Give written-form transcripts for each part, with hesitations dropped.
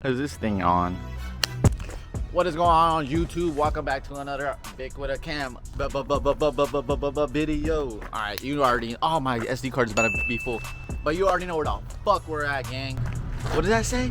Is this thing on? What is going on YouTube? Welcome back to another Vic with a Cam video. Alright, you already, oh, my SD card is about to be full, but you already know where the fuck we're at, gang. What did that say?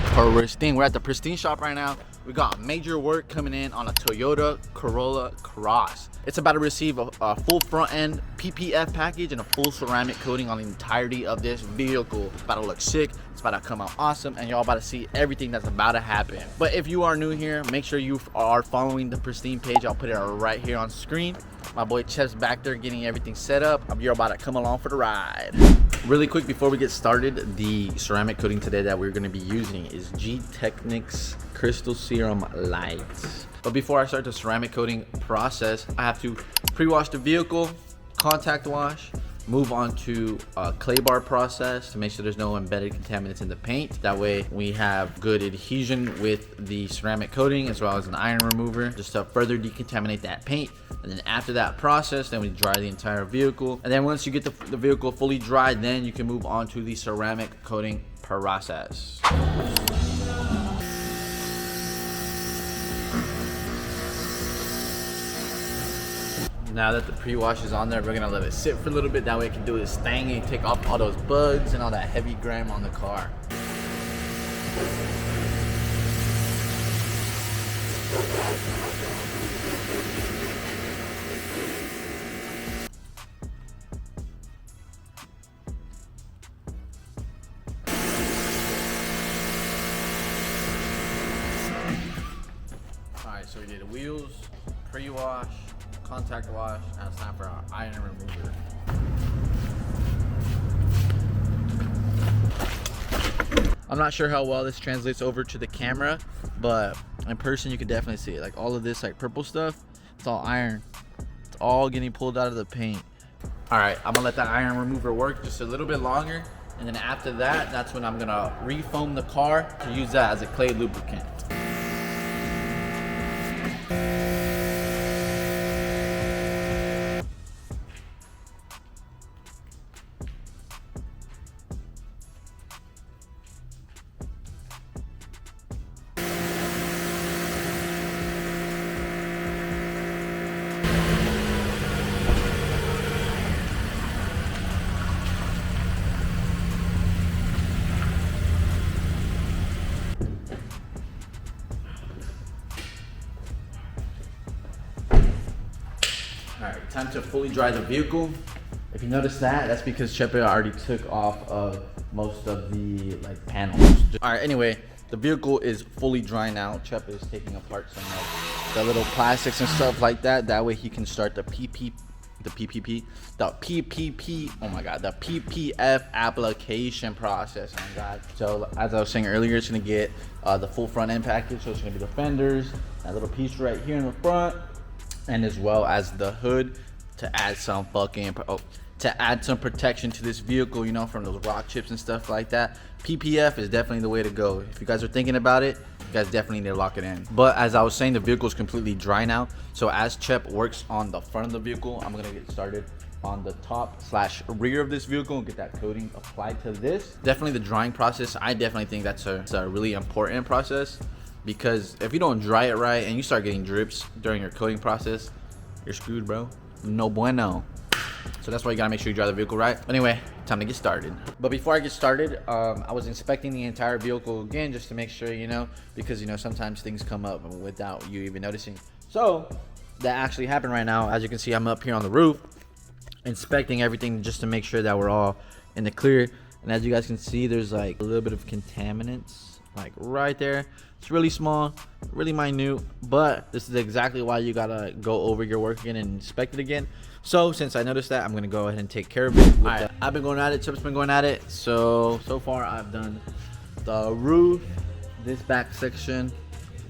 Pristine. We're at the Pristine shop right now. We got major work coming in on a Toyota Corolla Cross. It's about to receive a full front end PPF package and a full ceramic coating on the entirety of this vehicle. It's about to look sick. It's about to come out awesome, and y'all about to see everything that's about to happen. But if you are new here, make sure you are following the Pristine page. I'll put it right here on screen. My boy Chef's back there getting everything set up. You're about to come along for the ride. Really quick before we get started, the ceramic coating today that we're going to be using is G-Technics Crystal Serum Light. But before I start the ceramic coating process, I have to pre-wash the vehicle, contact wash, move on to a clay bar process to make sure there's no embedded contaminants in the paint. That way we have good adhesion with the ceramic coating as well as an iron remover just to further decontaminate that paint. And then after that process, then we dry the entire vehicle. And then once you get the vehicle fully dried, then you can move on to the ceramic coating process. Now that the pre-wash is on there, we're gonna let it sit for a little bit. That way it can do its thing and take off all those bugs and all that heavy grime on the car. Alright, so we did the wheels, pre-wash, contact wash, and it's time for our iron remover. I'm not sure how well this translates over to the camera, but in person you can definitely see it. Like all of this like purple stuff, it's all iron. It's all getting pulled out of the paint. Alright, I'm gonna let that iron remover work just a little bit longer, and then after that, that's when I'm gonna refoam the car to use that as a clay lubricant. Alright, time to fully dry the vehicle. If you notice that, that's because Chepe already took off of most of the like panels. Alright, anyway, the vehicle is fully dry now. Chepe is taking apart some of the little plastics and stuff like that. That way he can start the PPP, oh my god, the PPF application process. Oh my god. So as I was saying earlier, it's gonna get the full front end package. So it's gonna be the fenders, that little piece right here in the front, and as well as the hood to add some protection to this vehicle, you know, from those rock chips and stuff like that. PPF is definitely the way to go. If you guys are thinking about it, you guys definitely need to lock it in. But as I was saying, the vehicle is completely dry now. So as Chep works on the front of the vehicle, I'm gonna get started on the top / rear of this vehicle and get that coating applied to this. Definitely the drying process, I definitely think that's a really important process, because if you don't dry it right and you start getting drips during your coating process, you're screwed, bro. No bueno. So that's why you gotta make sure you dry the vehicle right. Anyway, time to get started. But before I get started, I was inspecting the entire vehicle again just to make sure, you know, because you know sometimes things come up without you even noticing. So that actually happened right now. As you can see, I'm up here on the roof inspecting everything just to make sure that we're all in the clear. And as you guys can see, there's like a little bit of contaminants like right there. It's really small, really minute, but this is exactly why you gotta go over your work again and inspect it again. So since I noticed that, I'm gonna go ahead and take care of it. Alright, I've been going at it, Chip's been going at it. So far I've done the roof, this back section.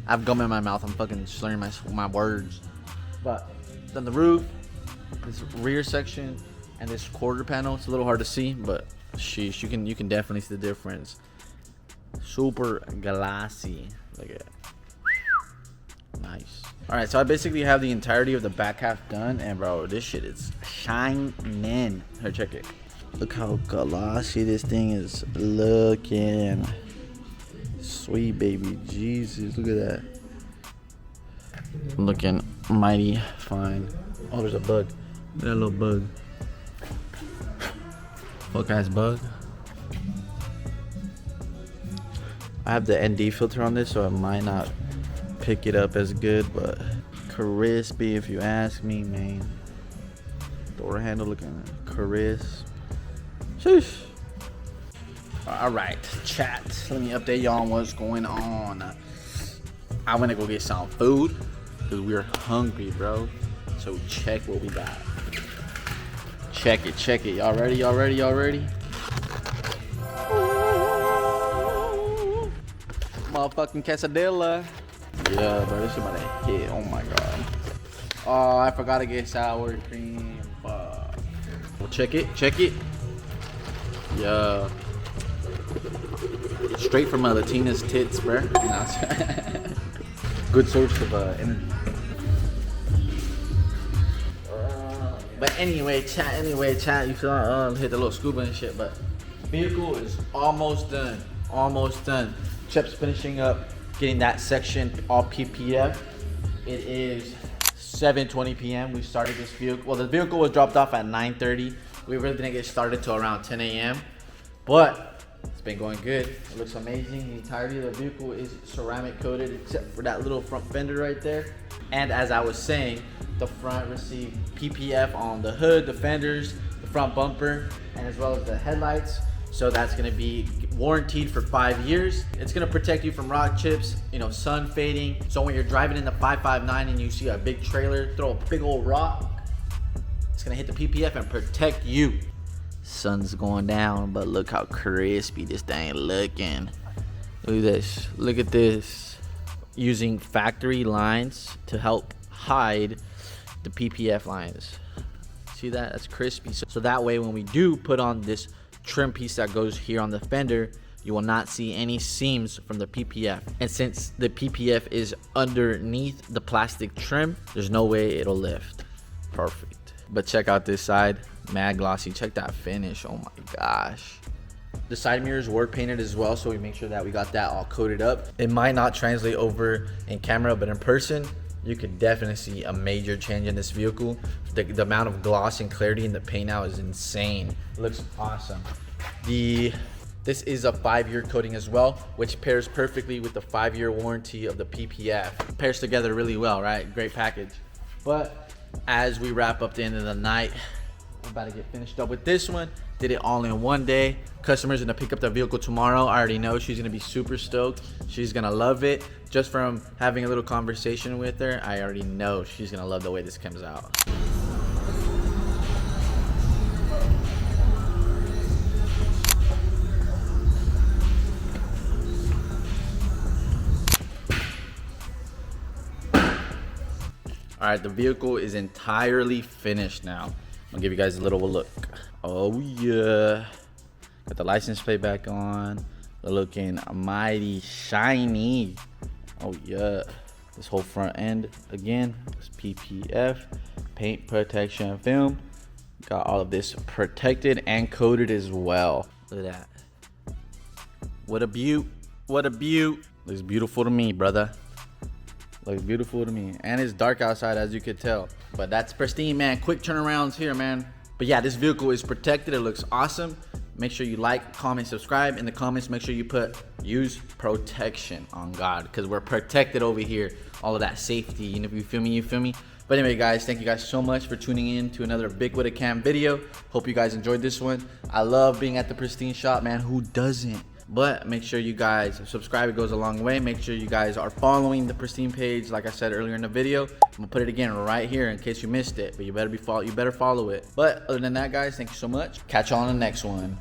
I have gum in my mouth, I'm fucking slurring my words. But done the roof, this rear section, and this quarter panel. It's a little hard to see, but sheesh, you can definitely see the difference. Super glassy. Look at it. Nice. All right, so I basically have the entirety of the back half done, and bro, this shit is shining. Here, check it. Look how glossy this thing is looking. Sweet baby Jesus, look at that. Looking mighty fine. Oh, there's a bug. Look at that little bug. Fuck ass bug. I have the ND filter on this, so I might not pick it up as good, but crispy if you ask me, man. Door handle looking crisp. Sheesh. Alright, chat. Let me update y'all on what's going on. I went to go get some food because we're hungry, bro. So check what we got. Check it, check it. Y'all ready? Y'all ready? Y'all ready? Motherfucking quesadilla. Yeah, bro, this is about to hit. Oh my god. Oh, I forgot to get sour cream. Fuck. Well, check it, check it. Yeah. Straight from a Latina's tits, bro. Good source of energy. But anyway, chat. You feel hit the little scuba and shit. But vehicle is almost done. Almost done. Chep's finishing up getting that section all PPF. It is 7:20 p.m. We started this vehicle. Well, the vehicle was dropped off at 9:30. We really didn't get started till around 10 a.m. But it's been going good. It looks amazing. The entirety of the vehicle is ceramic coated except for that little front fender right there. And as I was saying, the front received PPF on the hood, the fenders, the front bumper, and as well as the headlights. So that's gonna be warranted for 5 years. It's gonna protect you from rock chips, sun fading. So when you're driving in the 559 and you see a big trailer throw a big old rock, it's gonna hit the PPF and protect you. Sun's going down, but look how crispy this thing looking. Look at this, look at this. Using factory lines to help hide the PPF lines. See that? That's crispy. So that way when we do put on this trim piece that goes here on the fender, you will not see any seams from the PPF. And since the PPF is underneath the plastic trim, there's no way it'll lift. Perfect. But check out this side, mad glossy. Check that finish. Oh my gosh. The side mirrors were painted as well, so we make sure that we got that all coated up. It might not translate over in camera, but in person you could definitely see a major change in this vehicle. The amount of gloss and clarity in the paint now is insane. It looks awesome. This is a 5-year coating as well, which pairs perfectly with the 5-year warranty of the PPF. It pairs together really well, right? Great package. But as we wrap up the end of the night, we're about to get finished up with this one. Did it all in one day. Customer's gonna pick up the vehicle tomorrow. I already know she's gonna be super stoked. She's gonna love it. Just from having a little conversation with her, I already know she's gonna love the way this comes out. All right, the vehicle is entirely finished now. I'll give you guys a little look. Oh yeah, got the license plate back on. They're looking mighty shiny. Oh yeah, this whole front end again is PPF, paint protection film. Got all of this protected and coated as well. Look at that. What a beaut. What a beaut. Looks beautiful to me, brother. Looks beautiful to me. And it's dark outside, as you could tell. But that's pristine, man. Quick turnarounds here, man. But yeah, this vehicle is protected. It looks awesome. Make sure you like, comment, subscribe. In the comments, make sure you put use protection on God, because we're protected over here. All of that safety. You feel me? You feel me? But anyway, guys, thank you guys so much for tuning in to another Big With a Cam video. Hope you guys enjoyed this one. I love being at the pristine shop, man. Who doesn't? But make sure you guys subscribe. It goes a long way. Make sure you guys are following the pristine page, like I said earlier in the video. I'm gonna put it again right here in case you missed it, but you better follow it. But other than that, guys, thank you so much. Catch you on the next one.